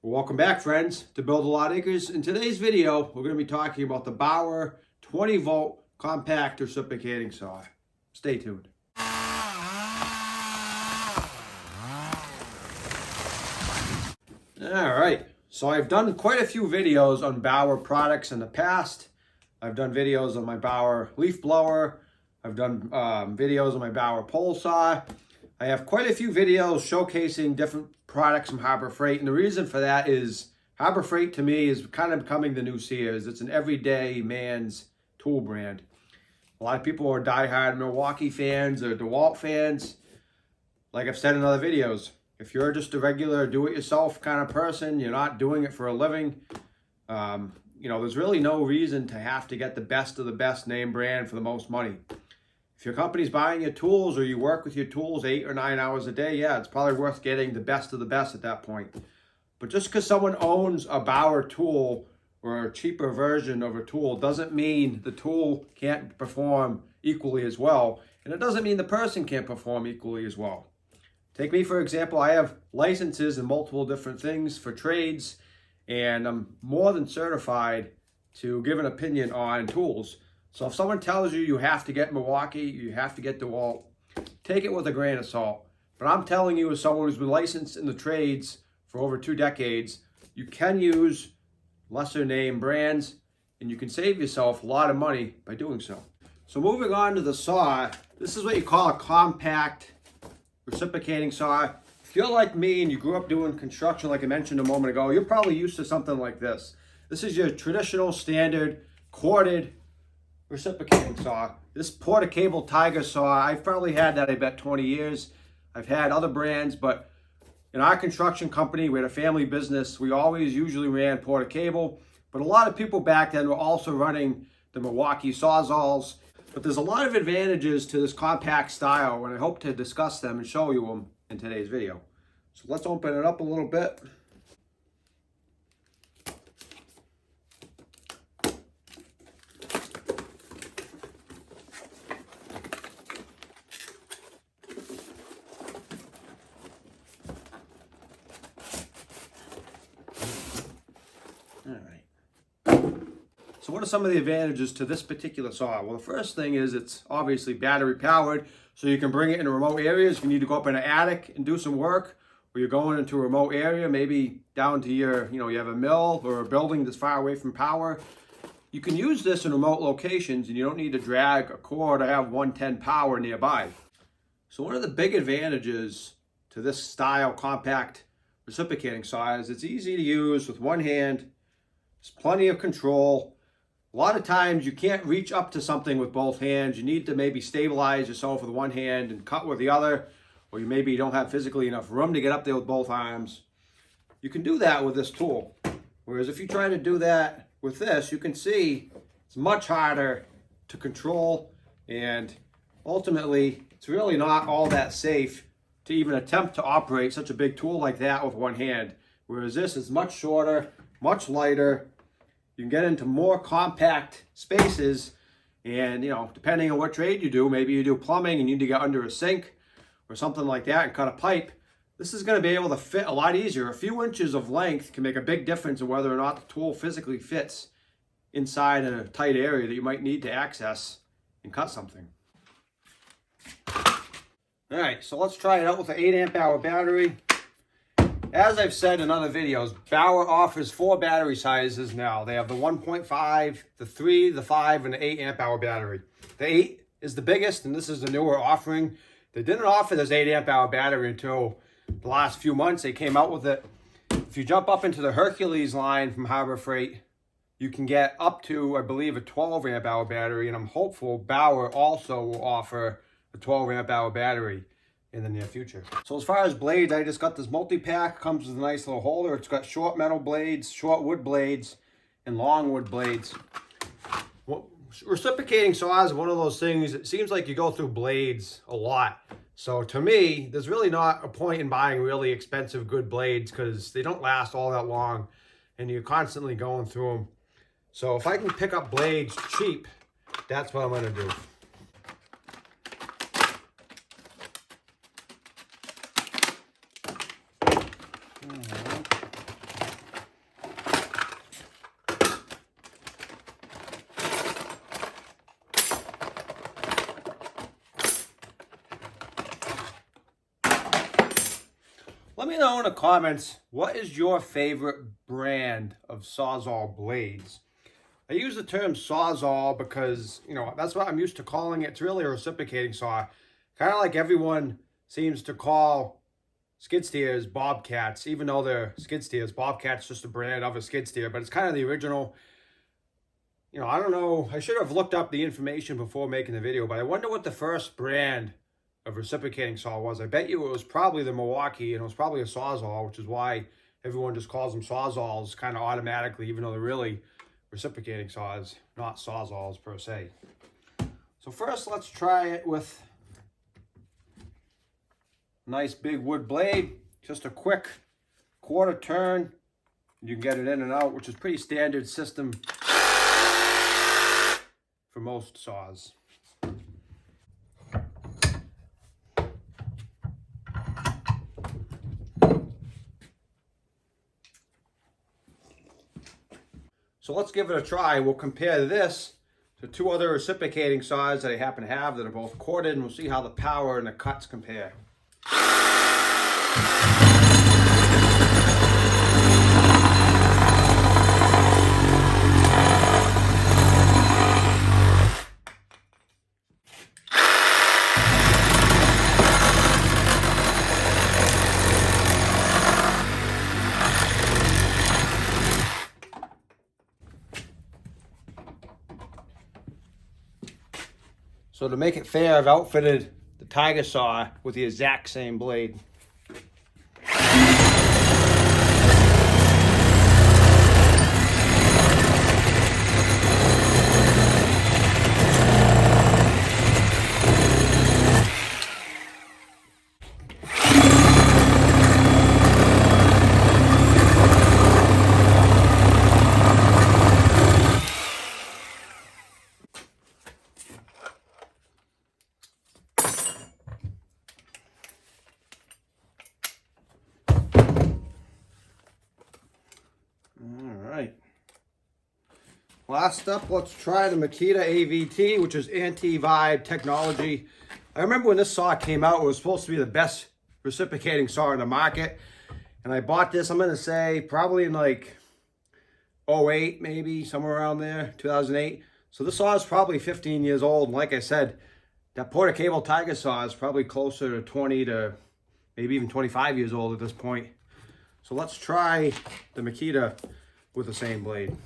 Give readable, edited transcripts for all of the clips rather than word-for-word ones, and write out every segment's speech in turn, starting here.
Well, welcome back, friends, to Build a Lot Acres. In today's video, we're going to be talking about the Bauer 20-volt compact reciprocating saw. Stay tuned. All right, so I've done quite a few videos on Bauer products in the past. I've done videos on my Bauer leaf blower. I've done videos on my Bauer pole saw. I have quite a few videos showcasing different products from Harbor Freight, and the reason for that is Harbor Freight to me is kind of becoming the new Sears. It's an everyday man's tool brand. A lot of people are diehard Milwaukee fans or DeWalt fans. Like I've said in other videos, if you're just a regular do-it-yourself kind of person, you're not doing it for a living, there's really no reason to have to get the best of the best name brand for the most money. If your company's buying your tools or you work with your tools 8 or 9 hours a day, yeah, it's probably worth getting the best of the best at that point. But just because someone owns a Bauer tool or a cheaper version of a tool doesn't mean the tool can't perform equally as well. And it doesn't mean the person can't perform equally as well. Take me, for example, I have licenses in multiple different things for trades, and I'm more than certified to give an opinion on tools. So if someone tells you you have to get Milwaukee, you have to get DeWalt, take it with a grain of salt. But I'm telling you, as someone who's been licensed in the trades for over 2 decades, you can use lesser name brands and you can save yourself a lot of money by doing so. So moving on to the saw, this is what you call a compact reciprocating saw. If you're like me and you grew up doing construction like I mentioned a moment ago, you're probably used to something like this. This is your traditional standard corded reciprocating saw. This Porter Cable Tiger saw, I've probably had that, I bet, 20 years. I've had other brands, but in our construction company, we had a family business. We always usually ran Porter Cable, but a lot of people back then were also running the Milwaukee Sawzalls. But there's a lot of advantages to this compact style, and I hope to discuss them and show you them in today's video. So let's open it up a little bit. So what are some of the advantages to this particular saw? Well, the first thing is it's obviously battery powered, so you can bring it into remote areas. If you need to go up in an attic and do some work, or you're going into a remote area, maybe down to your, you have a mill or a building that's far away from power. You can use this in remote locations and you don't need to drag a cord or have 110 power nearby. So one of the big advantages to this style compact reciprocating saw is it's easy to use with one hand. There's plenty of control. A lot of times you can't reach up to something with both hands. You need to maybe stabilize yourself with one hand and cut with the other, or you maybe don't have physically enough room to get up there with both arms. You can do that with this tool. Whereas if you try to do that with this, you can see it's much harder to control, and ultimately it's really not all that safe to even attempt to operate such a big tool like that with one hand. Whereas this is much shorter, much lighter. You can get into more compact spaces, and depending on what trade you do, maybe you do plumbing and you need to get under a sink or something like that and cut a pipe. This is going to be able to fit a lot easier. A few inches of length can make a big difference in whether or not the tool physically fits inside in a tight area that you might need to access and cut something. All right, so let's try it out with an 8 amp hour battery. As I've said in other videos, Bauer offers 4 battery sizes now. They have the 1.5, the 3, the 5, and the 8 amp hour battery. The 8 is the biggest, and this is the newer offering. They didn't offer this 8 amp hour battery until the last few months. They came out with it. If you jump up into the Hercules line from Harbor Freight, you can get up to, I believe, a 12 amp hour battery, and I'm hopeful Bauer also will offer a 12 amp hour battery in the near future. So as far as blades, I just got this multi-pack. Comes with a nice little holder. It's got short metal blades, short wood blades, and long wood blades. Reciprocating saws is one of those things, it seems like you go through blades a lot. So to me, there's really not a point in buying really expensive good blades because they don't last all that long and you're constantly going through them. So if I can pick up blades cheap, that's what I'm going to do. me know in the comments, what is your favorite brand of Sawzall blades? I use the term Sawzall because, you know, that's what I'm used to calling it. It's really a reciprocating saw. Kind of like everyone seems to call skid steers Bobcats, even though they're skid steers. Bobcat's just a brand of a skid steer, but it's kind of the original. You know, I don't know. I should have looked up the information before making the video, but I wonder what the first brand of reciprocating saw was. I bet you it was probably the Milwaukee, and it was probably a Sawzall, which is why everyone just calls them Sawzalls kind of automatically, even though they're really reciprocating saws, not Sawzalls per se. So first, let's try it with a nice big wood blade. Just a quick quarter turn. You can get it in and out, which is pretty standard system for most saws. So let's give it a try. We'll compare this to two other reciprocating saws that I happen to have that are both corded, and we'll see how the power and the cuts compare. So to make it fair, I've outfitted the Tiger saw with the exact same blade. Last up, let's try the Makita AVT, which is anti-vibe technology. I remember when this saw came out, it was supposed to be the best reciprocating saw in the market. And I bought this, I'm going to say, probably in like 08, maybe, somewhere around there, 2008. So this saw is probably 15 years old. And like I said, that Porter Cable Tiger saw is probably closer to 20 to maybe even 25 years old at this point. So let's try the Makita with the same blade.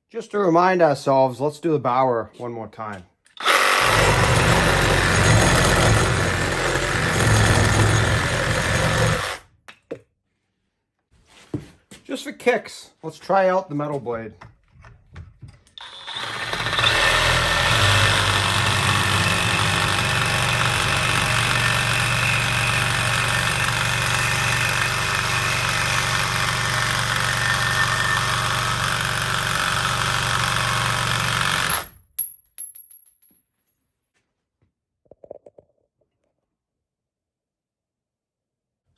Just to remind ourselves, let's do the Bauer one more time. Just for kicks, let's try out the metal blade.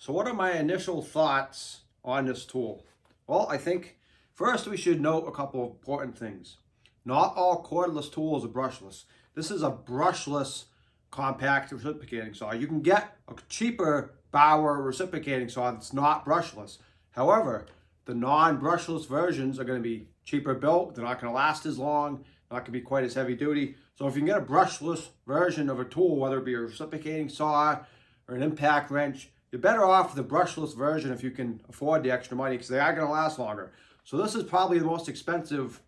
So what are my initial thoughts on this tool? Well, I think first we should note a couple of important things. Not all cordless tools are brushless. This is a brushless compact reciprocating saw. You can get a cheaper Bauer reciprocating saw that's not brushless. However, the non-brushless versions are going to be cheaper built. They're not going to last as long, not going to be quite as heavy duty. So if you can get a brushless version of a tool, whether it be a reciprocating saw or an impact wrench, you're better off with the brushless version if you can afford the extra money, because they are going to last longer. So this is probably the most expensive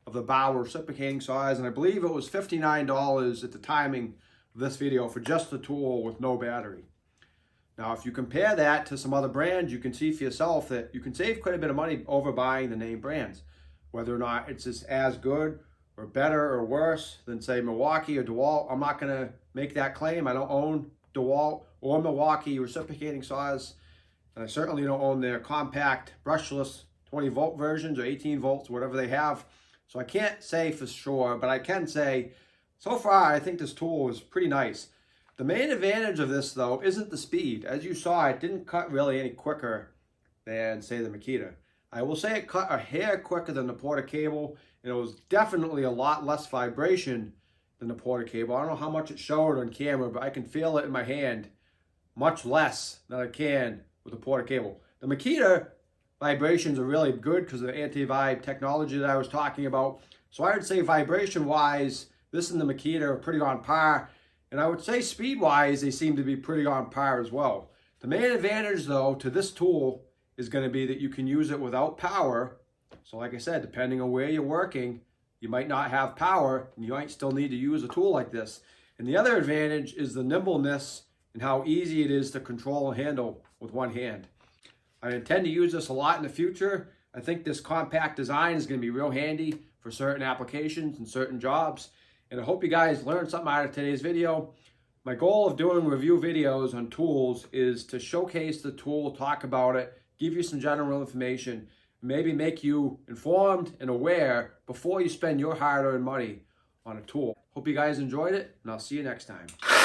of the Bauer reciprocating saws, and I believe it was $59 at the timing of this video for just the tool with no battery. Now, if you compare that to some other brands, you can see for yourself that you can save quite a bit of money over buying the name brands. Whether or not it's as good or better or worse than, say, Milwaukee or DeWalt, I'm not going to make that claim. I don't own DeWalt or Milwaukee reciprocating saws, and I certainly don't own their compact brushless 20 volt versions or 18 volts, whatever they have. So I can't say for sure, but I can say so far I think this tool is pretty nice. The main advantage of this though isn't the speed. As you saw, it didn't cut really any quicker than say the Makita. I will say it cut a hair quicker than the Porter cable, and it was definitely a lot less vibration than the Porter cable. I don't know how much it showed on camera, but I can feel it in my hand much less than I can with the Porter cable. The Makita vibrations are really good because of the anti-vibe technology that I was talking about. So I would say vibration-wise, this and the Makita are pretty on par. And I would say speed-wise, they seem to be pretty on par as well. The main advantage, though, to this tool is going to be that you can use it without power. So like I said, depending on where you're working, you might not have power, and you might still need to use a tool like this. And the other advantage is the nimbleness and how easy it is to control and handle with one hand. I intend to use this a lot in the future. I think this compact design is going to be real handy for certain applications and certain jobs. And I hope you guys learned something out of today's video. My goal of doing review videos on tools is to showcase the tool, talk about it, give you some general information, maybe make you informed and aware before you spend your hard-earned money on a tool. Hope you guys enjoyed it, and I'll see you next time.